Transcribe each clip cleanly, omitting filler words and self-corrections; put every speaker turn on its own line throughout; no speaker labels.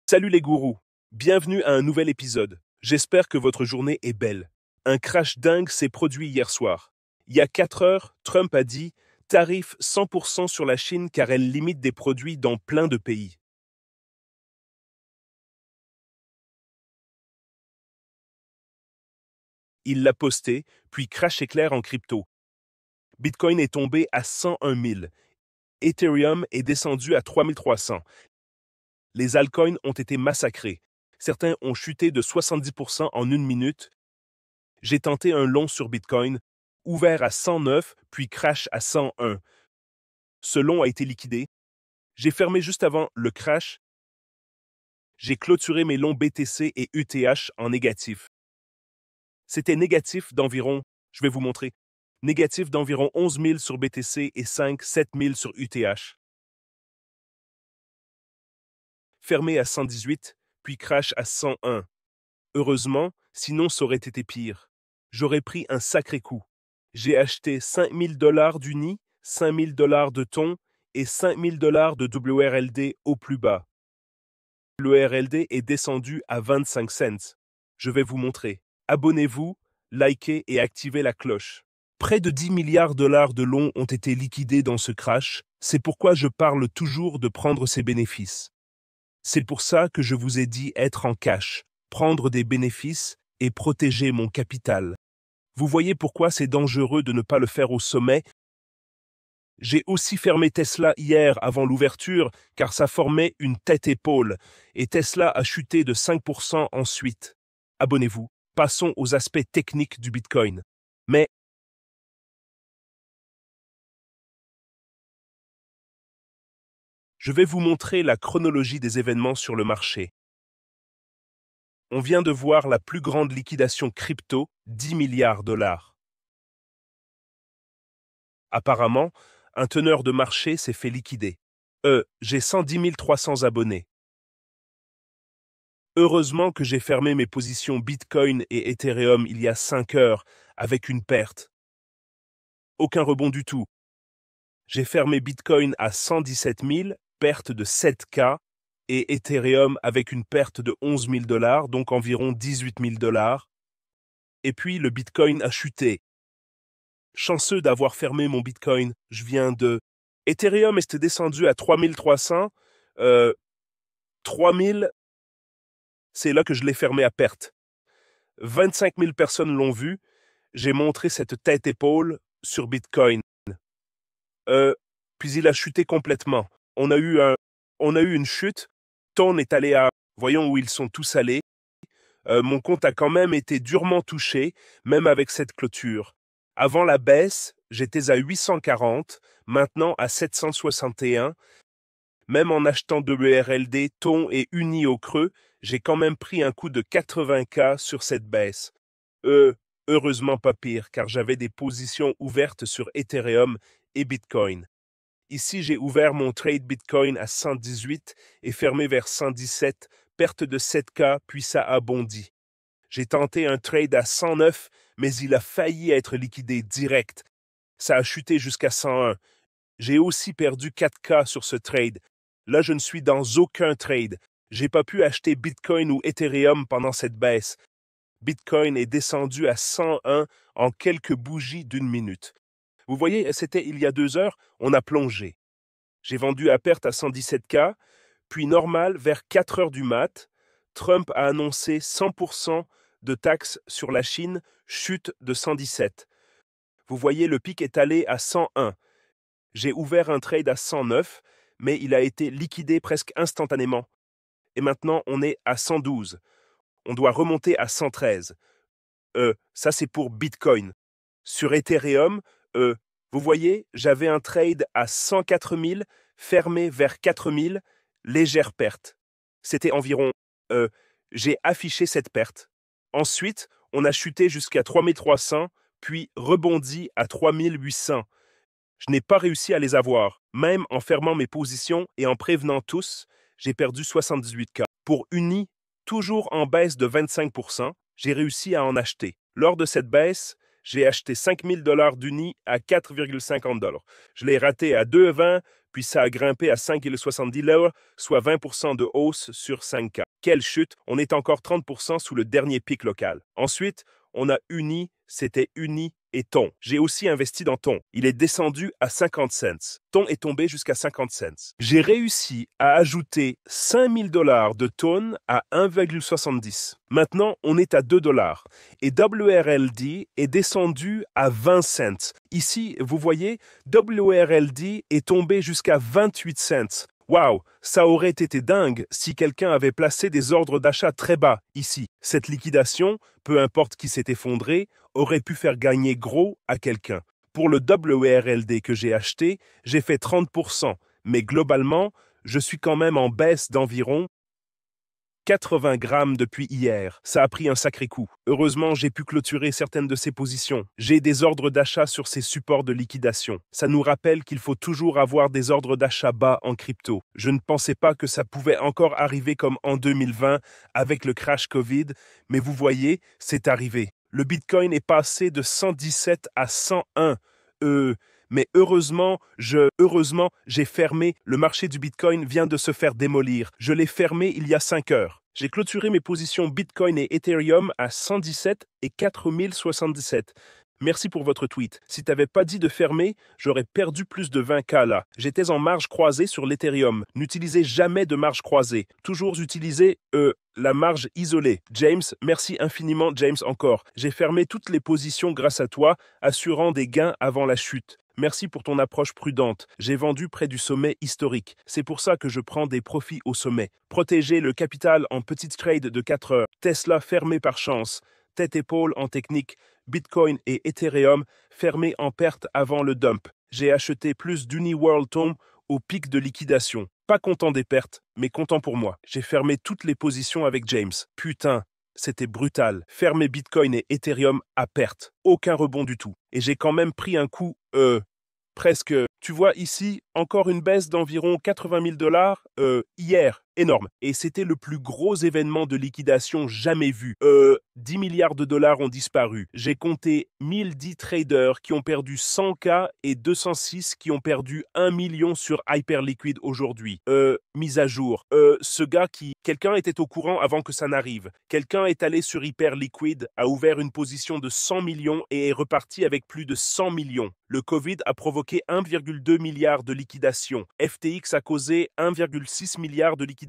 Salut les gourous, bienvenue à un nouvel épisode. J'espère que votre journée est belle. Un crash dingue s'est produit hier soir. Il y a 4 heures, Trump a dit tarif 100% sur la Chine car elle limite des produits dans plein de pays. Il l'a posté, puis crash éclair en crypto. Bitcoin est tombé à 101 000. Ethereum est descendu à 3300. Les altcoins ont été massacrés. Certains ont chuté de 70% en une minute. J'ai tenté un long sur Bitcoin, ouvert à 109, puis crash à 101. Ce long a été liquidé. J'ai fermé juste avant le crash. J'ai clôturé mes longs BTC et UTH en négatif. C'était négatif d'environ, je vais vous montrer, négatif d'environ 11 000 sur BTC et 7 000 sur UTH. Fermé à 118, puis crash à 101. Heureusement, sinon ça aurait été pire. J'aurais pris un sacré coup. J'ai acheté 5 000 $ d'Uni, 5 000 $ de thon et 5 000 $ de WRLD au plus bas. Le WRLD est descendu à 25 cents. Je vais vous montrer. Abonnez-vous, likez et activez la cloche. Près de 10 milliards de dollars de longs ont été liquidés dans ce crash, c'est pourquoi je parle toujours de prendre ces bénéfices. C'est pour ça que je vous ai dit être en cash, prendre des bénéfices et protéger mon capital. Vous voyez pourquoi c'est dangereux de ne pas le faire au sommet. J'ai aussi fermé Tesla hier avant l'ouverture car ça formait une tête-épaule et Tesla a chuté de 5% ensuite. Abonnez-vous. Passons aux aspects techniques du Bitcoin. Mais je vais vous montrer la chronologie des événements sur le marché. On vient de voir la plus grande liquidation crypto, 10 milliards de dollars. Apparemment, un teneur de marché s'est fait liquider. J'ai 110 300 abonnés. Heureusement que j'ai fermé mes positions Bitcoin et Ethereum il y a 5 heures avec une perte. Aucun rebond du tout. J'ai fermé Bitcoin à 117 000, perte de 7K, et Ethereum avec une perte de 11 000 $, donc environ 18 000 $. Et puis le Bitcoin a chuté. Chanceux d'avoir fermé mon Bitcoin, je viens de... Ethereum est descendu à 3300, 3000, c'est là que je l'ai fermé à perte. 25 000 personnes l'ont vu, j'ai montré cette tête-épaule sur Bitcoin. Puis il a chuté complètement. On a eu une chute, Ton est allé à... Voyons où ils sont tous allés. Mon compte a quand même été durement touché, même avec cette clôture. Avant la baisse, j'étais à 840, maintenant à 761. Même en achetant WRLD, Ton et Uni au creux, j'ai quand même pris un coup de 80K sur cette baisse. Heureusement pas pire, car j'avais des positions ouvertes sur Ethereum et Bitcoin. Ici, j'ai ouvert mon trade Bitcoin à 118 et fermé vers 117, perte de 7K, puis ça a bondi. J'ai tenté un trade à 109, mais il a failli être liquidé direct. Ça a chuté jusqu'à 101. J'ai aussi perdu 4K sur ce trade. Là, je ne suis dans aucun trade. J'ai pas pu acheter Bitcoin ou Ethereum pendant cette baisse. Bitcoin est descendu à 101 en quelques bougies d'une minute. Vous voyez, c'était il y a 2 heures, on a plongé. J'ai vendu à perte à 117K, puis normal vers 4 heures du mat. Trump a annoncé 100% de taxes sur la Chine, chute de 117. Vous voyez, le pic est allé à 101. J'ai ouvert un trade à 109, mais il a été liquidé presque instantanément. Et maintenant, on est à 112. On doit remonter à 113. Ça c'est pour Bitcoin. Sur Ethereum, vous voyez, j'avais un trade à 104 000, fermé vers 4 000, légère perte. C'était environ... j'ai affiché cette perte. Ensuite, on a chuté jusqu'à 3300, puis rebondi à 3800. Je n'ai pas réussi à les avoir. Même en fermant mes positions et en prévenant tous, j'ai perdu 78K. Pour Uni, toujours en baisse de 25%, j'ai réussi à en acheter. Lors de cette baisse, J'ai acheté 5 000 $ d'Uni à 4,50 $. Je l'ai raté à 2,20, puis ça a grimpé à 5,70 $, soit 20% de hausse sur 5K. Quelle chute! On est encore 30% sous le dernier pic local. Ensuite, on a Uni, c'était Uni et Ton. J'ai aussi investi dans Ton. Il est descendu à 50 cents. Ton est tombé jusqu'à 50 cents. J'ai réussi à ajouter 5 000 $ de Ton à 1,70. Maintenant, on est à 2 $. Et WRLD est descendu à 20 cents. Ici, vous voyez, WRLD est tombé jusqu'à 28 cents. Waouh, ça aurait été dingue si quelqu'un avait placé des ordres d'achat très bas ici. Cette liquidation, peu importe qui s'est effondré, aurait pu faire gagner gros à quelqu'un. Pour le WRLD que j'ai acheté, j'ai fait 30%, mais globalement, je suis quand même en baisse d'environ 80 grammes depuis hier. Ça a pris un sacré coup. Heureusement, j'ai pu clôturer certaines de ces positions. J'ai des ordres d'achat sur ces supports de liquidation. Ça nous rappelle qu'il faut toujours avoir des ordres d'achat bas en crypto. Je ne pensais pas que ça pouvait encore arriver comme en 2020 avec le crash Covid, mais vous voyez, c'est arrivé. Le Bitcoin est passé de 117 à 101. Mais heureusement, j'ai fermé. Le marché du Bitcoin vient de se faire démolir. Je l'ai fermé il y a 5 heures. J'ai clôturé mes positions Bitcoin et Ethereum à 117 et 4077. Merci pour votre tweet. Si t'avais pas dit de fermer, j'aurais perdu plus de 20K là. J'étais en marge croisée sur l'Ethereum. N'utilisez jamais de marge croisée. Toujours utiliser, la marge isolée. James, merci infiniment James encore. J'ai fermé toutes les positions grâce à toi, assurant des gains avant la chute. Merci pour ton approche prudente. J'ai vendu près du sommet historique. C'est pour ça que je prends des profits au sommet. Protéger le capital en petites trades de 4 heures. Tesla fermé par chance. Tête-épaule en technique. Bitcoin et Ethereum fermés en perte avant le dump. J'ai acheté plus d'Uniworld Tom au pic de liquidation. Pas content des pertes, mais content pour moi. J'ai fermé toutes les positions avec James. Putain, c'était brutal. Fermer Bitcoin et Ethereum à perte. Aucun rebond du tout. Et j'ai quand même pris un coup, presque. Tu vois ici, encore une baisse d'environ 80 000 $, hier. Énorme. Et c'était le plus gros événement de liquidation jamais vu. 10 milliards de dollars ont disparu. J'ai compté 1010 traders qui ont perdu 100K et 206 qui ont perdu 1 million sur Hyperliquid aujourd'hui. Mise à jour. Quelqu'un était au courant avant que ça n'arrive. Quelqu'un est allé sur Hyperliquid, a ouvert une position de 100 millions et est reparti avec plus de 100 millions. Le Covid a provoqué 1,2 milliard de liquidation. FTX a causé 1,6 milliard de liquidation.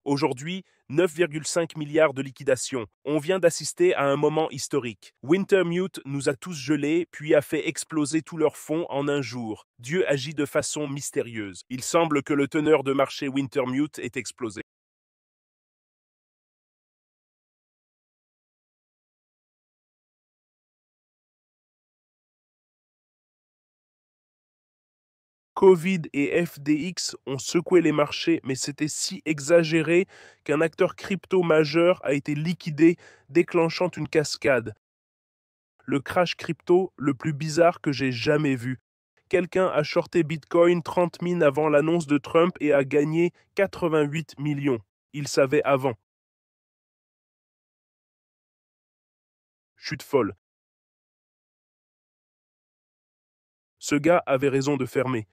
Aujourd'hui, 9,5 milliards de liquidation. On vient d'assister à un moment historique. Wintermute nous a tous gelés, puis a fait exploser tous leurs fonds en un jour. Dieu agit de façon mystérieuse. Il semble que le teneur de marché Wintermute est explosé. Covid et FDX ont secoué les marchés, mais c'était si exagéré qu'un acteur crypto majeur a été liquidé, déclenchant une cascade. Le crash crypto le plus bizarre que j'ai jamais vu. Quelqu'un a shorté Bitcoin 30 000 avant l'annonce de Trump et a gagné 88 millions. Il savait avant. Chute folle. Ce gars avait raison de fermer.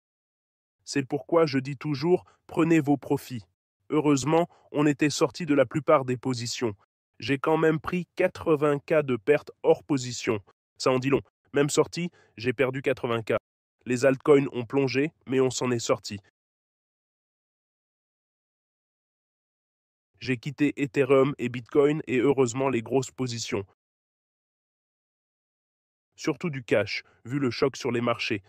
C'est pourquoi je dis toujours, prenez vos profits. Heureusement, on était sorti de la plupart des positions. J'ai quand même pris 80K de pertes hors position. Ça en dit long. Même sorti, j'ai perdu 80K. Les altcoins ont plongé, mais on s'en est sorti. J'ai quitté Ethereum et Bitcoin et heureusement les grosses positions. Surtout du cash, vu le choc sur les marchés.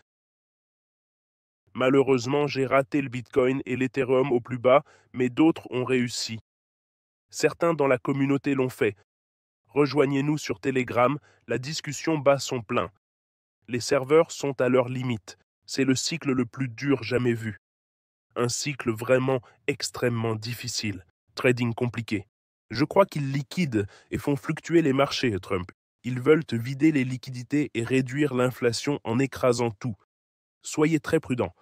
Malheureusement, j'ai raté le Bitcoin et l'Ethereum au plus bas, mais d'autres ont réussi. Certains dans la communauté l'ont fait. Rejoignez-nous sur Telegram, la discussion bat son plein. Les serveurs sont à leur limite. C'est le cycle le plus dur jamais vu. Un cycle vraiment extrêmement difficile. Trading compliqué. Je crois qu'ils liquident et font fluctuer les marchés, Trump. Ils veulent te vider les liquidités et réduire l'inflation en écrasant tout. Soyez très prudents.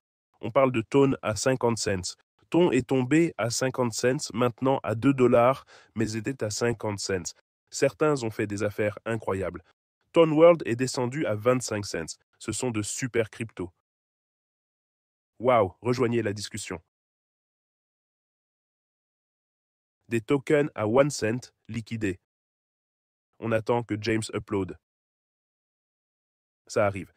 On parle de Ton à 50 cents. Ton est tombé à 50 cents, maintenant à 2 $, mais était à 50 cents. Certains ont fait des affaires incroyables. Stone World est descendu à 25 cents. Ce sont de super cryptos. Waouh, rejoignez la discussion. Des tokens à 1 cent liquidés. On attend que James upload. Ça arrive.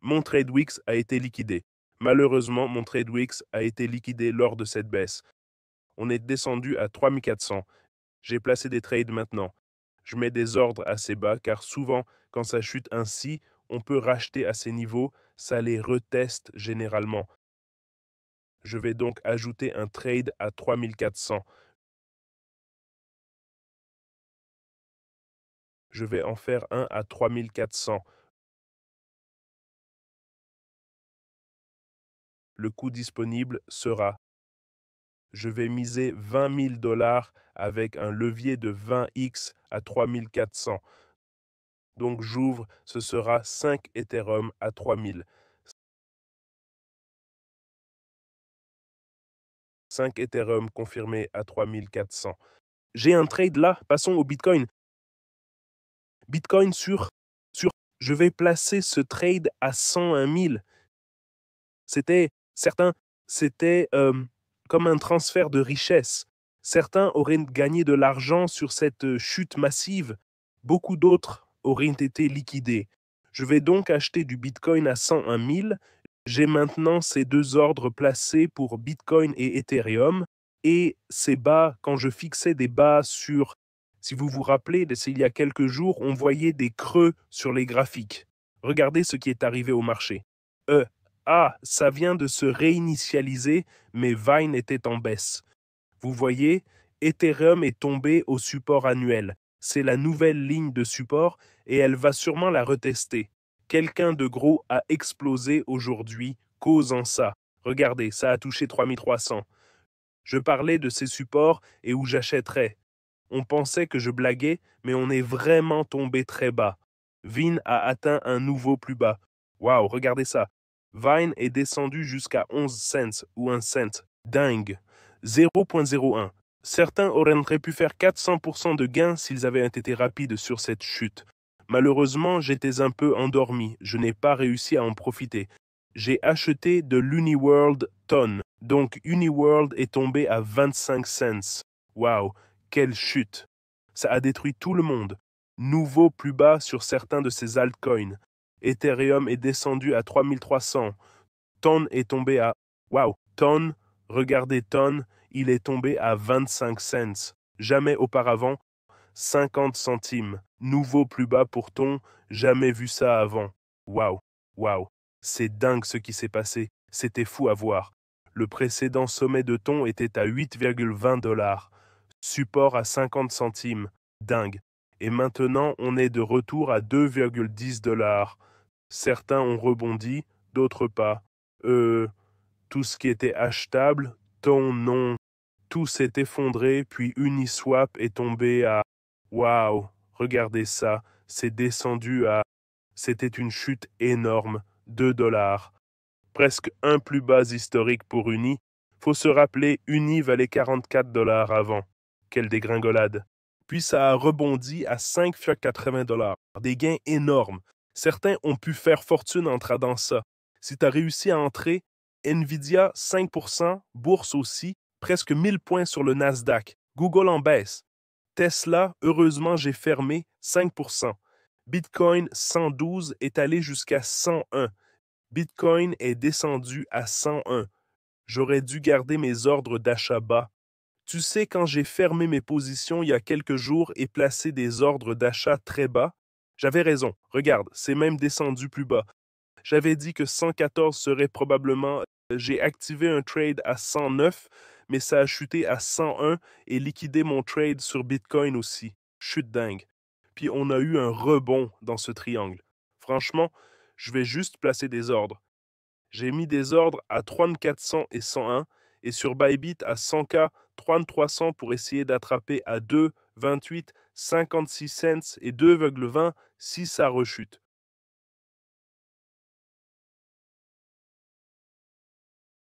Mon TradeWix a été liquidé. Malheureusement, mon TradeWix a été liquidé lors de cette baisse. On est descendu à 3400. J'ai placé des trades maintenant. Je mets des ordres assez bas car souvent, quand ça chute ainsi, on peut racheter à ces niveaux, ça les reteste généralement. Je vais donc ajouter un trade à 3400. Je vais en faire un à 3400. Le coût disponible sera. Je vais miser 20 000 $ avec un levier de 20x à 3400. Donc j'ouvre, ce sera 5 Ethereum à 3000. 5 Ethereum confirmés à 3400. J'ai un trade là, passons au Bitcoin. Bitcoin sur, je vais placer ce trade à 101 000. C'était comme un transfert de richesse. Certains auraient gagné de l'argent sur cette chute massive. Beaucoup d'autres auraient été liquidés. Je vais donc acheter du Bitcoin à 101 000. J'ai maintenant ces deux ordres placés pour Bitcoin et Ethereum. Et ces bas, quand je fixais des bas sur, si vous vous rappelez, il y a quelques jours, on voyait des creux sur les graphiques. Regardez ce qui est arrivé au marché. Ça vient de se réinitialiser, mais Vine était en baisse. Vous voyez, Ethereum est tombé au support annuel. C'est la nouvelle ligne de support et elle va sûrement la retester. Quelqu'un de gros a explosé aujourd'hui, causant ça. Regardez, ça a touché 3300. Je parlais de ces supports et où j'achèterais. On pensait que je blaguais, mais on est vraiment tombé très bas. Vine a atteint un nouveau plus bas. Waouh, regardez ça. Vine est descendu jusqu'à 11 cents ou 1 cent. Dingue. 0,01. Certains auraient pu faire 400% de gains s'ils avaient été rapides sur cette chute. Malheureusement, j'étais un peu endormi. Je n'ai pas réussi à en profiter. J'ai acheté de l'Uniworld Ton. Donc Uniworld est tombé à 25 cents. Waouh, quelle chute. Ça a détruit tout le monde. Nouveau plus bas sur certains de ces altcoins. Ethereum est descendu à 3300. Ton est tombé à... Waouh, Ton, regardez Ton, il est tombé à 25 cents. Jamais auparavant, 50 centimes. Nouveau plus bas pour Ton, jamais vu ça avant. Waouh, waouh, c'est dingue ce qui s'est passé. C'était fou à voir. Le précédent sommet de Ton était à 8,20 $. Support à 50 centimes. Dingue. Et maintenant, on est de retour à 2,10 $. Certains ont rebondi, d'autres pas. Tout ce qui était achetable, ton non. Tout s'est effondré, puis Uniswap est tombé à... Waouh, regardez ça, c'est descendu à... C'était une chute énorme, 2 $. Presque un plus bas historique pour Uni. Faut se rappeler, Uni valait 44 $ avant. Quelle dégringolade. Puis ça a rebondi à 5,80 $. Des gains énormes. Certains ont pu faire fortune en tradant ça. Si tu as réussi à entrer, Nvidia 5%, bourse aussi, presque 1000 points sur le Nasdaq. Google en baisse. Tesla, heureusement, j'ai fermé 5%. Bitcoin 112 est allé jusqu'à 101. Bitcoin est descendu à 101. J'aurais dû garder mes ordres d'achat bas. Tu sais, quand j'ai fermé mes positions il y a quelques jours et placé des ordres d'achat très bas, j'avais raison. Regarde, c'est même descendu plus bas. J'avais dit que 114 serait probablement... J'ai activé un trade à 109, mais ça a chuté à 101 et liquidé mon trade sur Bitcoin aussi. Chute dingue. Puis on a eu un rebond dans ce triangle. Franchement, je vais juste placer des ordres. J'ai mis des ordres à 3400 et 101 et sur Bybit à 100K, 3300 pour essayer d'attraper à 2, 28, 56 cents et 2,20 si ça rechute.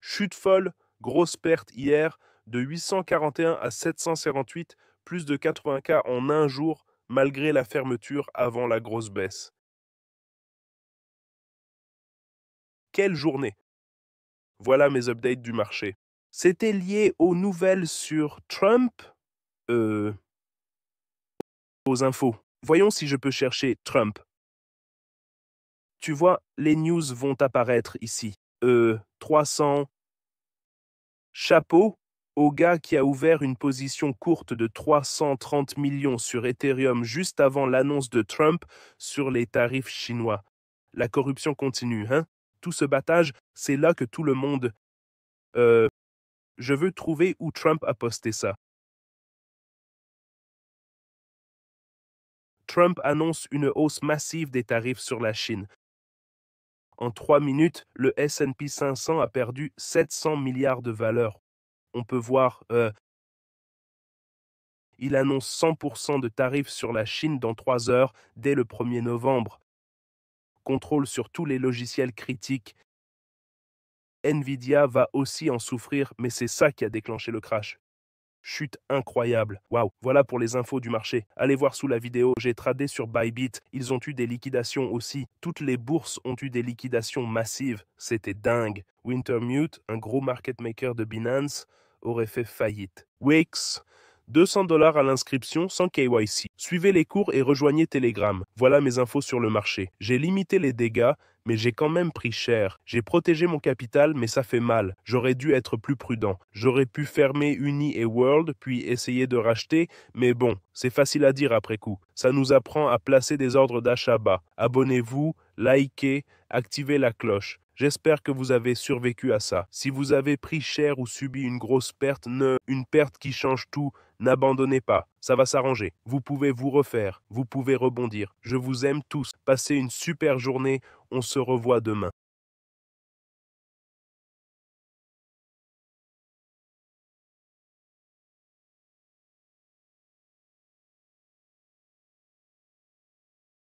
Chute folle, grosse perte hier, de 841 à 758, plus de 80K en un jour. malgré la fermeture avant la grosse baisse. Quelle journée! Voilà mes updates du marché. C'était lié aux nouvelles sur Trump? Aux infos. Voyons si je peux chercher Trump. Tu vois, les news vont apparaître ici. 300. Chapeau au gars qui a ouvert une position courte de 330 millions sur Ethereum juste avant l'annonce de Trump sur les tarifs chinois. La corruption continue, hein? Tout ce battage, c'est là que tout le monde... je veux trouver où Trump a posté ça. Trump annonce une hausse massive des tarifs sur la Chine. En 3 minutes, le S&P 500 a perdu 700 milliards de valeur. On peut voir, il annonce 100% de tarifs sur la Chine dans 3 heures dès le 1er novembre. Contrôle sur tous les logiciels critiques. Nvidia va aussi en souffrir, mais c'est ça qui a déclenché le crash. Chute incroyable. Waouh, voilà pour les infos du marché. Allez voir sous la vidéo, j'ai tradé sur Bybit. Ils ont eu des liquidations aussi. Toutes les bourses ont eu des liquidations massives. C'était dingue. Wintermute, un gros market maker de Binance, aurait fait faillite. Wix, $200 à l'inscription sans KYC. Suivez les cours et rejoignez Telegram. Voilà mes infos sur le marché. J'ai limité les dégâts, mais j'ai quand même pris cher. J'ai protégé mon capital, mais ça fait mal. J'aurais dû être plus prudent. J'aurais pu fermer Uni et World, puis essayer de racheter, mais bon, c'est facile à dire après coup. Ça nous apprend à placer des ordres d'achat bas. Abonnez-vous, likez, activez la cloche. J'espère que vous avez survécu à ça. Si vous avez pris cher ou subi une grosse perte, une perte qui change tout, n'abandonnez pas. Ça va s'arranger. Vous pouvez vous refaire. Vous pouvez rebondir. Je vous aime tous. Passez une super journée. On se revoit demain.